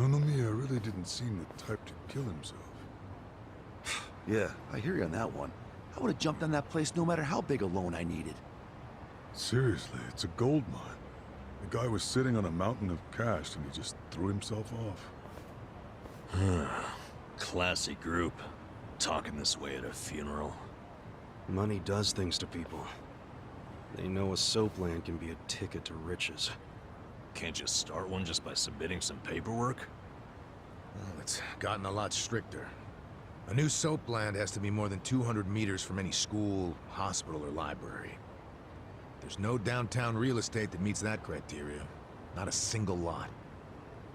Nonomiya really didn't seem the type to kill himself. Yeah, I hear you on that one. I would have jumped on that place no matter how big a loan I needed. Seriously, it's a gold mine. The guy was sitting on a mountain of cash and he just threw himself off. Classy group. Talking this way at a funeral. Money does things to people. They know a soap land can be a ticket to riches. Can't you start one just by submitting some paperwork? Well, it's gotten a lot stricter. A new soap land has to be more than 200 meters from any school, hospital, or library. There's no downtown real estate that meets that criteria. Not a single lot.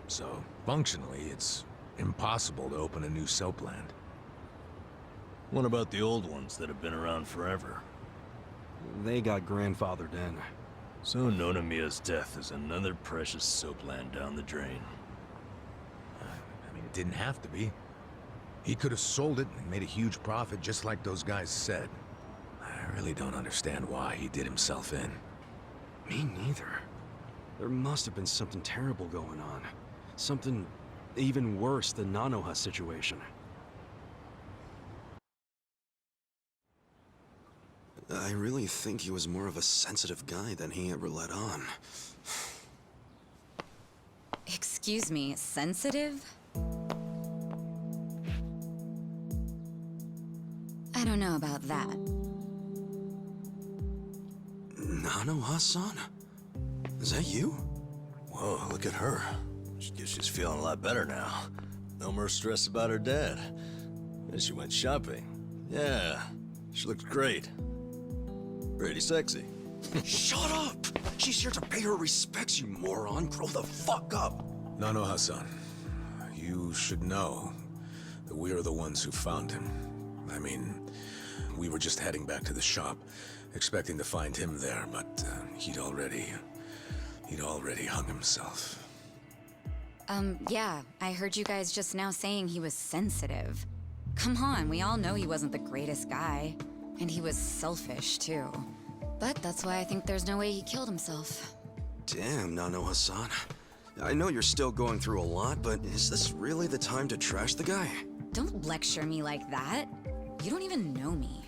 So, functionally, it's impossible to open a new soap land. What about the old ones that have been around forever? They got grandfathered in. So Nonomiya's death is another precious soap land down the drain. I mean, it didn't have to be. He could have sold it and made a huge profit just like those guys said. I really don't understand why he did himself in. Me neither. There must have been something terrible going on. Something even worse than Nanoha's situation. I really think he was more of a sensitive guy than he ever let on. Excuse me, sensitive? I don't know about that. Nanoha-san? Is that you? Whoa, look at her. She's feeling a lot better now. No more stress about her dad. And she went shopping. Yeah, she looks great. Pretty sexy. Shut up! She's here to pay her respects, you moron. Grow the fuck up! Nanoha-san, you should know that we are the ones who found him. I mean, we were just heading back to the shop, expecting to find him there, but he'd already hung himself. Yeah, I heard you guys just now saying he was sensitive. Come on, we all know he wasn't the greatest guy. And he was selfish, too. But that's why I think there's no way he killed himself. Damn, Nanoha-san. I know you're still going through a lot, but is this really the time to trash the guy? Don't lecture me like that. You don't even know me.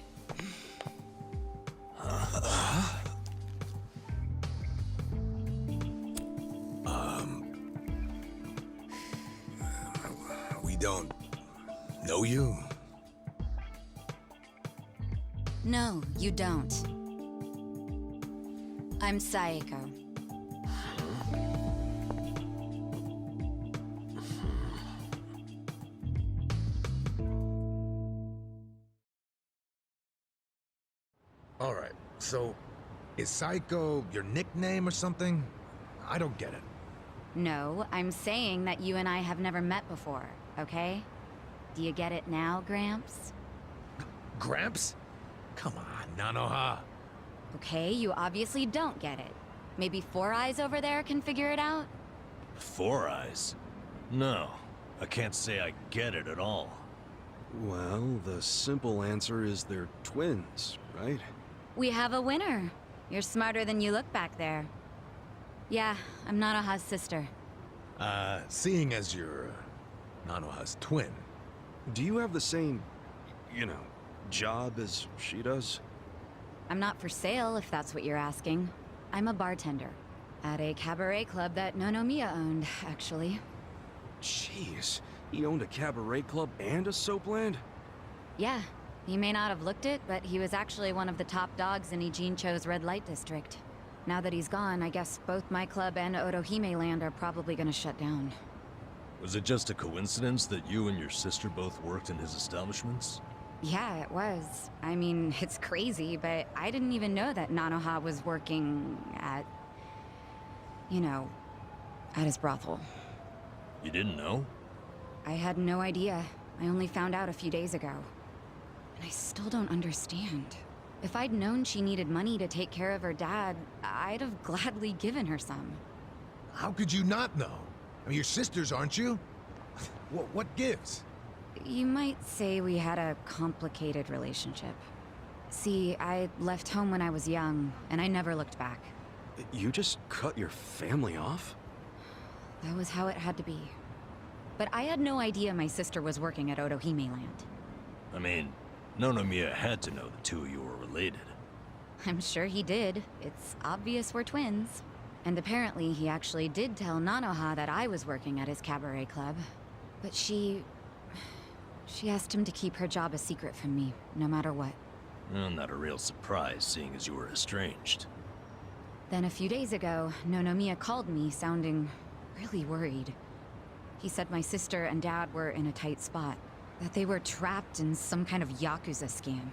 We don't know you? No, you don't. I'm Saeko. All right, so is Psycho your nickname or something? I don't get it. No, I'm saying that you and I have never met before, okay? Do you get it now, Gramps? Gramps? Come on, Nanoha. Okay, you obviously don't get it. Maybe Four Eyes over there can figure it out? Four Eyes? No, I can't say I get it at all. Well, the simple answer is they're twins, right? We have a winner. You're smarter than you look back there. Yeah, I'm Nanoha's sister. Seeing as you're Nanoha's twin. Do you have the same, job as she does? I'm not for sale, if that's what you're asking. I'm a bartender. At a cabaret club that Nonomiya owned, actually. Jeez, he owned a cabaret club and a soap land? Yeah, he may not have looked it, but he was actually one of the top dogs in Ijincho's red light district. Now that he's gone, I guess both my club and Otohime land are probably gonna shut down. Was it just a coincidence that you and your sister both worked in his establishments? Yeah, it was. I mean, it's crazy, but I didn't even know that Nanoha was working at... at his brothel. You didn't know? I had no idea. I only found out a few days ago. And I still don't understand. If I'd known she needed money to take care of her dad, I'd have gladly given her some. How could you not know? I mean, you're sisters, aren't you? What gives? You might say we had a complicated relationship. See, I left home when I was young, and I never looked back. You just cut your family off? That was how it had to be. but I had no idea my sister was working at Otohime Land. I mean, Nonomiya had to know the two of you were related. I'm sure he did. It's obvious we're twins. And apparently he actually did tell Nanoha that I was working at his cabaret club. But she asked him to keep her job a secret from me, no matter what. Well, not a real surprise, seeing as you were estranged. Then a few days ago, Nonomiya called me, sounding really worried. He said my sister and dad were in a tight spot, that they were trapped in some kind of Yakuza scam.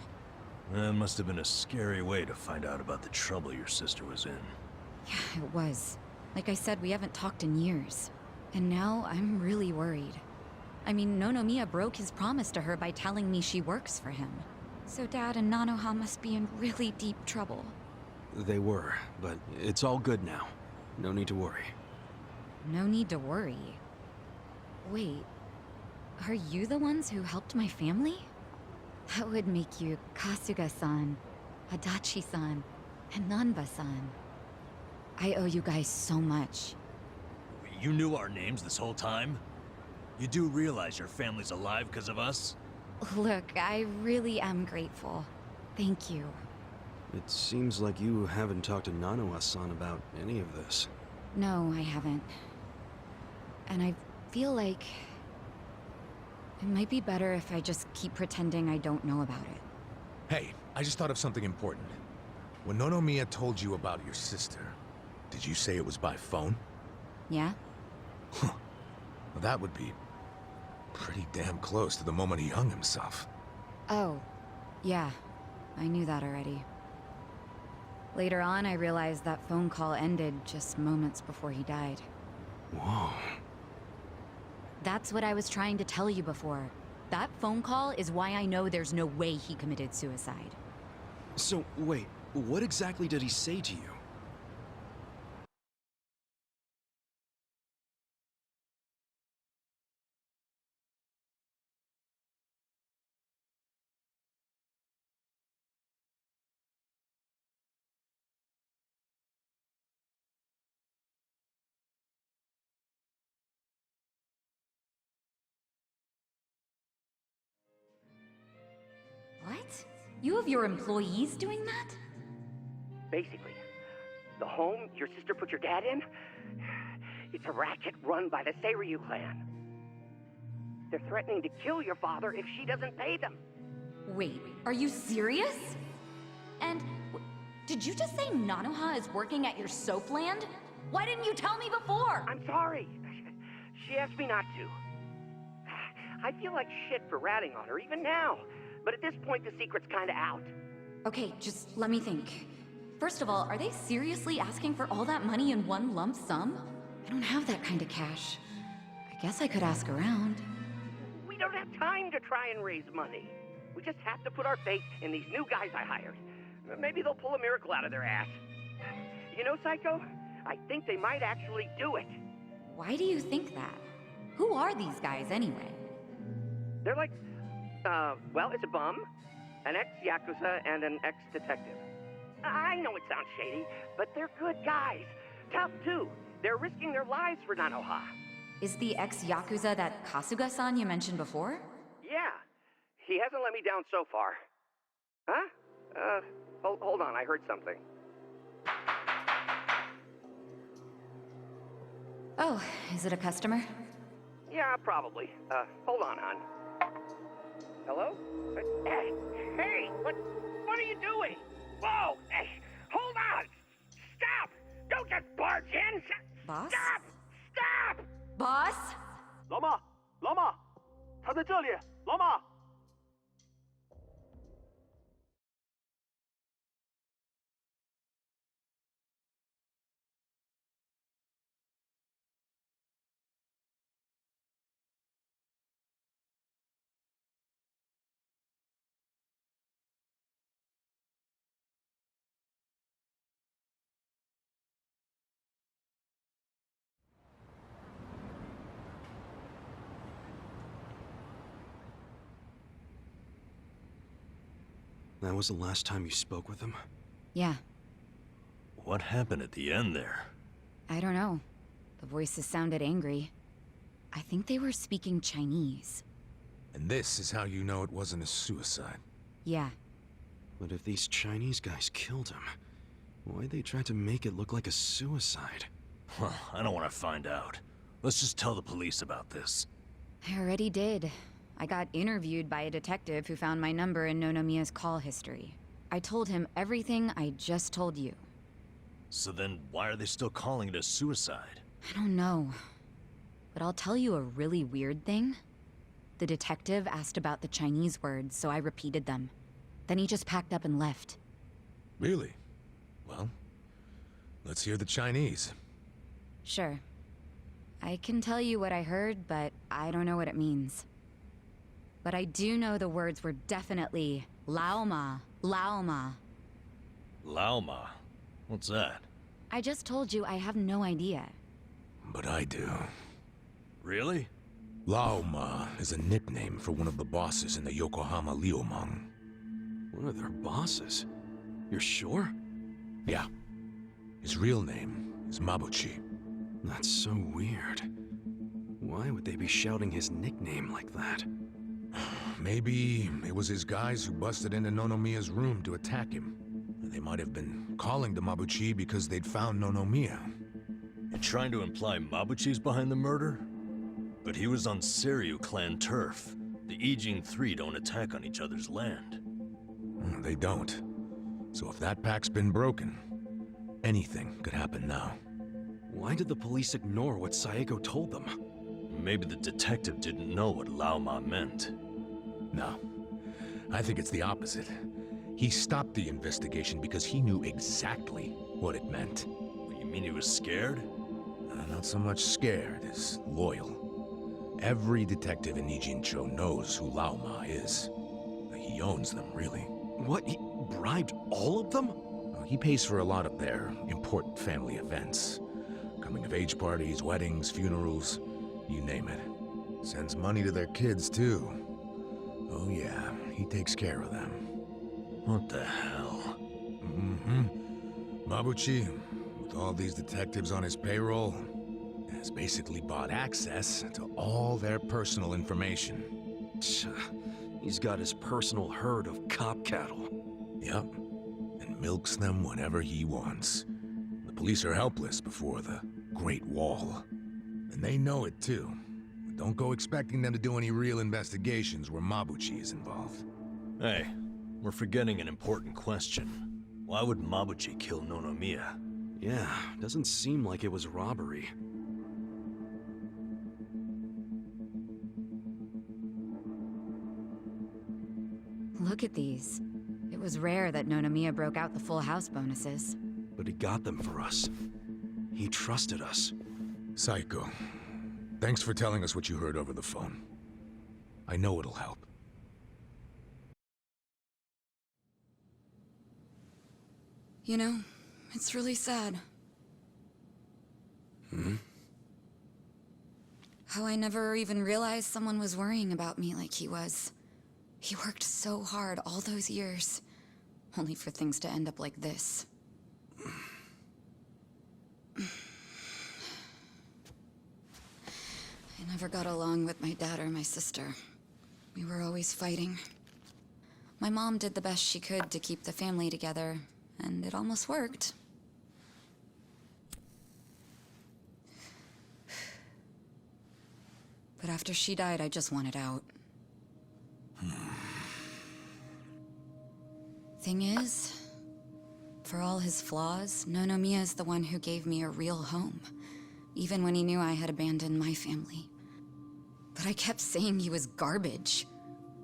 That must have been a scary way to find out about the trouble your sister was in. Yeah, it was. Like I said, we haven't talked in years. And now I'm really worried. I mean, Nonomiya broke his promise to her by telling me she works for him. So Dad and Nanoha must be in really deep trouble. They were, but it's all good now. No need to worry. No need to worry. Wait, are you the ones who helped my family? That would make you Kasuga-san, Adachi-san, and Nanba-san. I owe you guys so much. You knew our names this whole time? You do realize your family's alive because of us? Look, I really am grateful. Thank you. It seems like you haven't talked to Nanoha-san about any of this. No, I haven't. And I feel like it might be better if I just keep pretending I don't know about it. Hey, I just thought of something important. When Nonomiya told you about your sister, did you say it was by phone? Yeah? Huh. Well, that would be pretty damn close to the moment he hung himself. Oh, yeah. I knew that already. Later on, I realized that phone call ended just moments before he died. Whoa. That's what I was trying to tell you before. That phone call is why I know there's no way he committed suicide. So, wait, what exactly did he say to you? What? You have your employees doing that? Basically, the home your sister put your dad in, it's a racket run by the Seiryu clan. They're threatening to kill your father if she doesn't pay them. Wait, are you serious? And did you just say Nanoha is working at your soap land? Why didn't you tell me before? I'm sorry. She asked me not to. I feel like shit for ratting on her, even now. But at this point, the secret's kinda out. Okay, just let me think. First of all, are they seriously asking for all that money in one lump sum? I don't have that kind of cash. I guess I could ask around. We don't have time to try and raise money. We just have to put our faith in these new guys I hired. Maybe they'll pull a miracle out of their ass. You know, Psycho? I think they might actually do it. Why do you think that? Who are these guys anyway? They're like, well, it's a bum, an ex-Yakuza, and an ex-detective. I know it sounds shady, but they're good guys. Tough, too. They're risking their lives for Nanoha. Is the ex-Yakuza that Kasuga-san you mentioned before? Yeah. He hasn't let me down so far. Huh? Hold on, I heard something. Oh, is it a customer? Yeah, probably. Hold on, hon. Hello? Hey, what are you doing? Whoa! Hey, hold on! Stop! Don't just barge in! Boss? Stop! Stop! Boss? 老妈，老妈，他在这里，老妈。That was the last time you spoke with him? Yeah, What happened at the end there? I don't know. The voices sounded angry. I think they were speaking Chinese. And this is how you know it wasn't a suicide. Yeah. But if these Chinese guys killed him, why'd they try to make it look like a suicide? Well, I don't want to find out. Let's just tell the police about this. I already did. I got interviewed by a detective who found my number in Nonomiya's call history. I told him everything I just told you. So then, why are they still calling it a suicide? I don't know. But I'll tell you a really weird thing. The detective asked about the Chinese words, so I repeated them. Then he just packed up and left. Really? Well, let's hear the Chinese. Sure. I can tell you what I heard, but I don't know what it means. But I do know the words were definitely Lao Ma, Lao Ma. Lao Ma? What's that? I just told you I have no idea. But I do. Really? Lao Ma is a nickname for one of the bosses in the Yokohama Liumang. One of their bosses? You're sure? Yeah. His real name is Mabuchi. That's so weird. Why would they be shouting his nickname like that? Maybe it was his guys who busted into Nonomiya's room to attack him. They might have been calling to Mabuchi because they'd found Nonomiya. You're trying to imply Mabuchi's behind the murder? But he was on Seiryu clan turf. The Ijin Three don't attack on each other's land. They don't. So if that pack's been broken, anything could happen now. Why did the police ignore what Saeko told them? Maybe the detective didn't know what Lao Ma meant. No. I think it's the opposite. He stopped the investigation because he knew exactly what it meant. You mean he was scared? Not so much scared as loyal. Every detective in Nijincho knows who Lao Ma is. He owns them, really. What? He bribed all of them? He pays for a lot of their important family events. Coming-of-age parties, weddings, funerals, you name it. Sends money to their kids, too. Oh yeah, he takes care of them. What the hell? Mabuchi, with all these detectives on his payroll, has basically bought access to all their personal information. He's got his personal herd of cop cattle. Yep, and milks them whenever he wants. The police are helpless before the Great Wall. And they know it too. But don't go expecting them to do any real investigations where Mabuchi is involved. Hey, we're forgetting an important question. Why would Mabuchi kill Nonomiya? Yeah, doesn't seem like it was robbery. Look at these. It was rare that Nonomiya broke out the full house bonuses. But he got them for us. He trusted us. Saeko, thanks for telling us what you heard over the phone. I know it'll help. You know, it's really sad. How I never even realized someone was worrying about me like he was. He worked so hard all those years, only for things to end up like this. I never got along with my dad or my sister. We were always fighting. My mom did the best she could to keep the family together, and it almost worked. But after she died, I just wanted out. Thing is, for all his flaws, Nonomiya is the one who gave me a real home, even when he knew I had abandoned my family. But I kept saying he was garbage.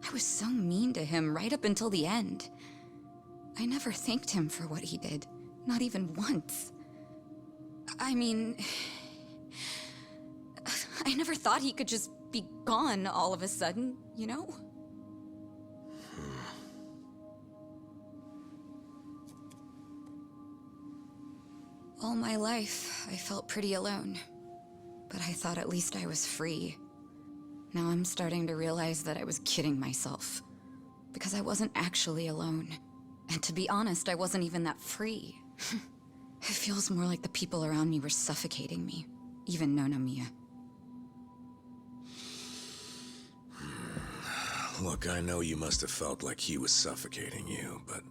I was so mean to him right up until the end. I never thanked him for what he did, not even once. I mean, I never thought he could just be gone all of a sudden, you know? All my life, I felt pretty alone. But I thought at least I was free. Now I'm starting to realize that I was kidding myself. Because I wasn't actually alone. And to be honest, I wasn't even that free. It feels more like the people around me were suffocating me. Even Nonomiya. Look, I know you must have felt like he was suffocating you, but...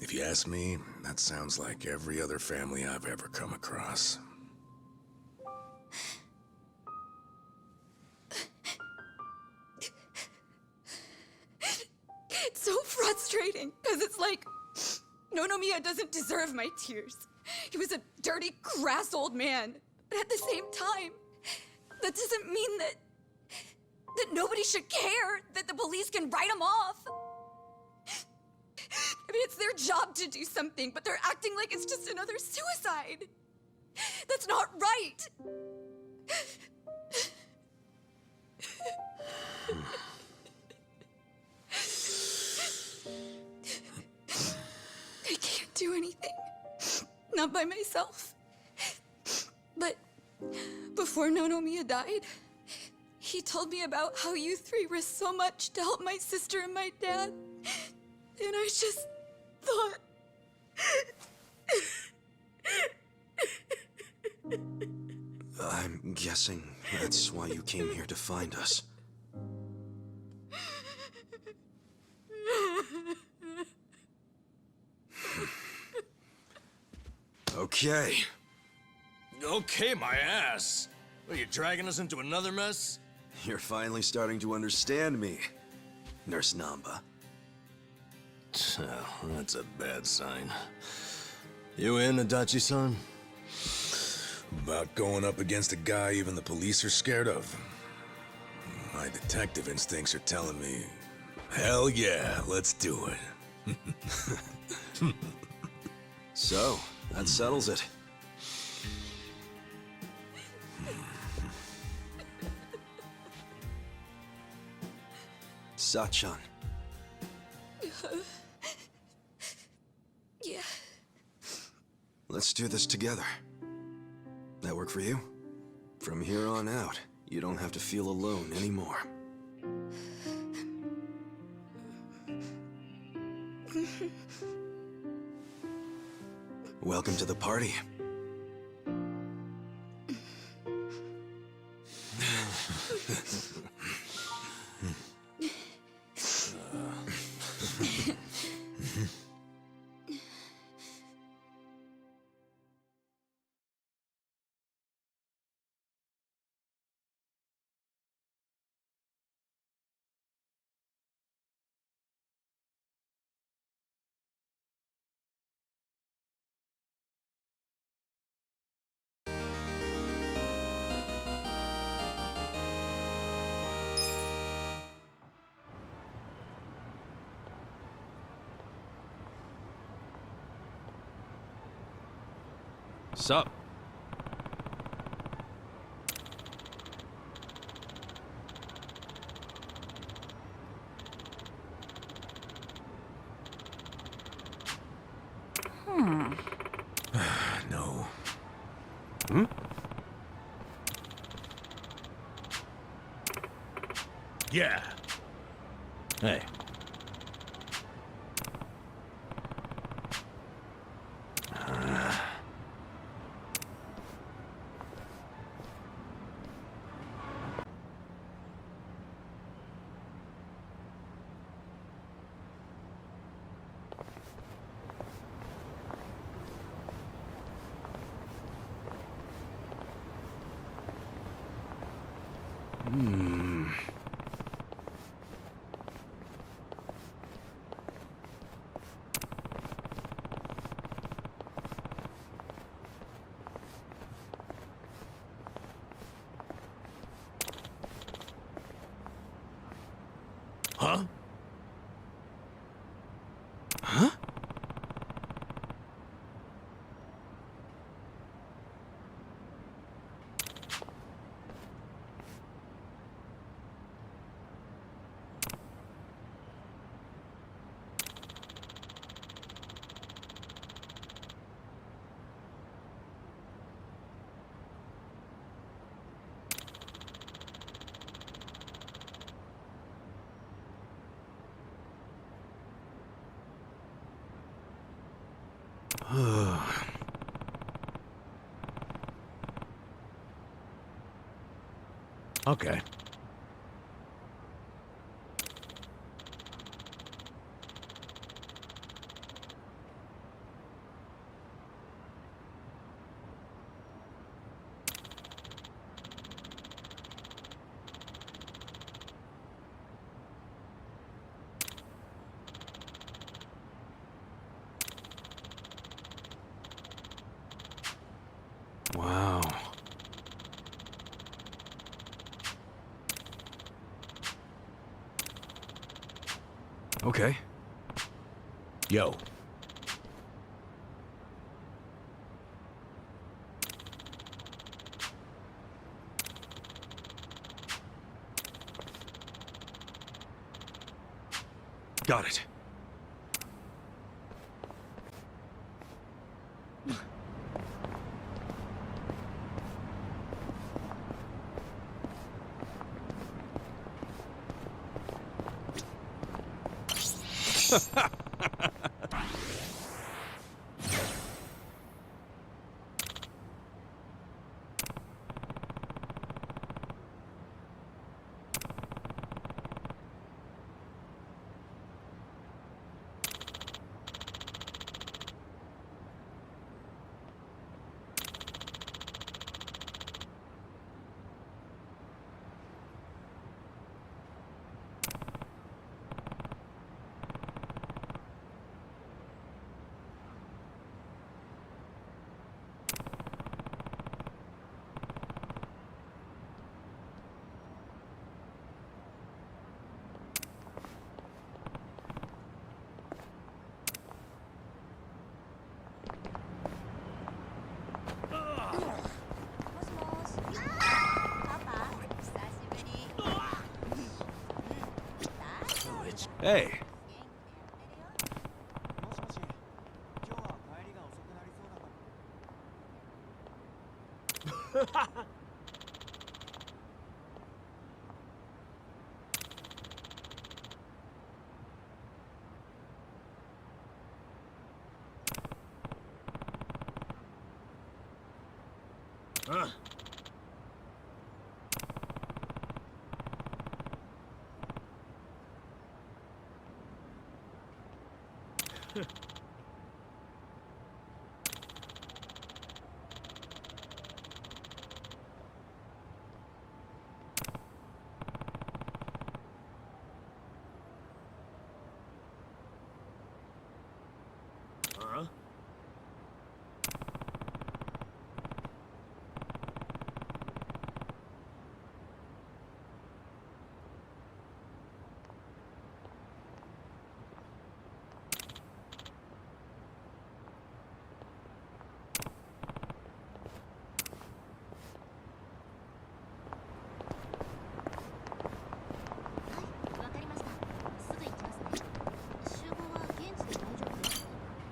if you ask me, that sounds like every other family I've ever come across. It's so frustrating, because it's like, Nonomiya doesn't deserve my tears. He was a dirty, crass old man. But at the same time, that doesn't mean that nobody should care, that the police can write him off. I mean, it's their job to do something, but they're acting like it's just another suicide. That's not right. I can't do anything. Not by myself. But before Nonomiya died, he told me about how you three risked so much to help my sister and my dad. And I just thought... I'm guessing that's why you came here to find us. Okay. Okay, my ass. Are you dragging us into another mess? You're finally starting to understand me, Nurse Namba. Oh, that's a bad sign. You in, Adachi-san? About going up against a guy even the police are scared of. My detective instincts are telling me, hell yeah, let's do it. So, that settles it. Sachan. Yeah. Let's do this together. That work for you? From here on out, you don't have to feel alone anymore. Welcome to the party. Sup? No. Hmm? Yeah. Hey. Huh? Huh? Okay. Okay. Yo. Got it. Hey.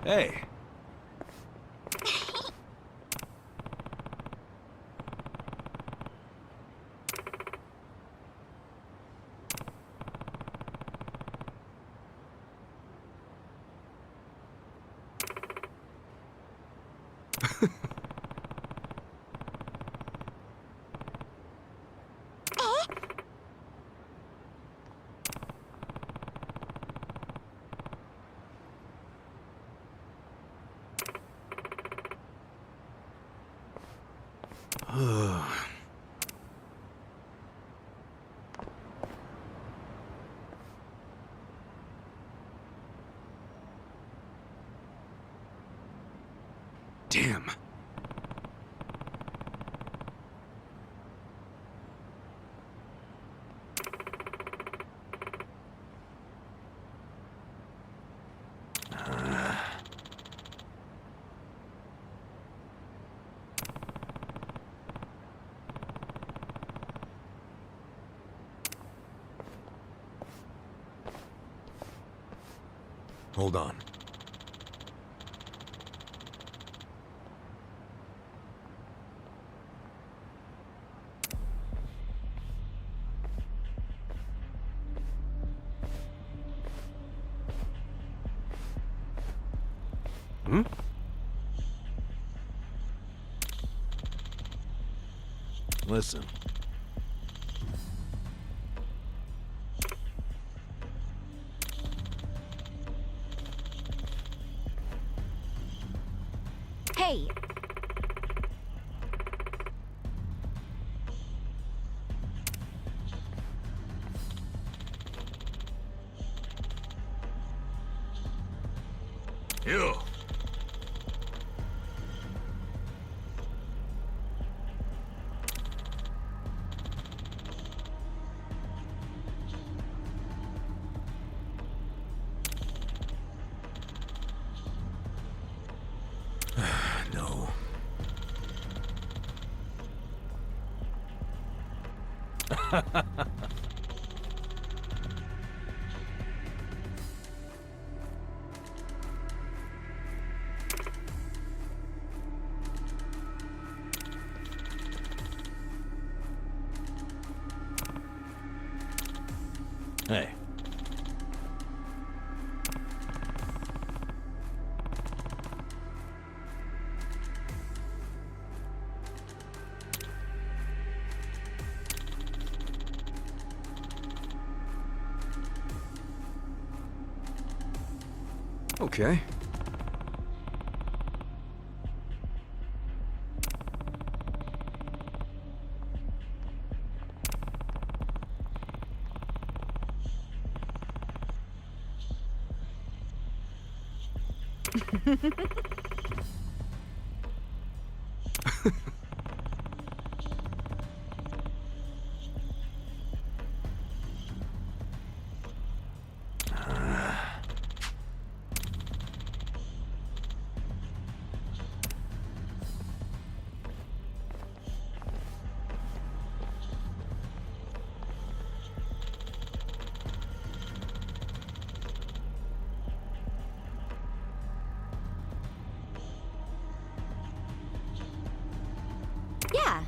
Hey. Damn. Hold on. Hmm? Listen. Hey, You. Hey. Okay. Yeah.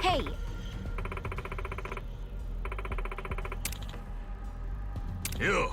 Hey, You!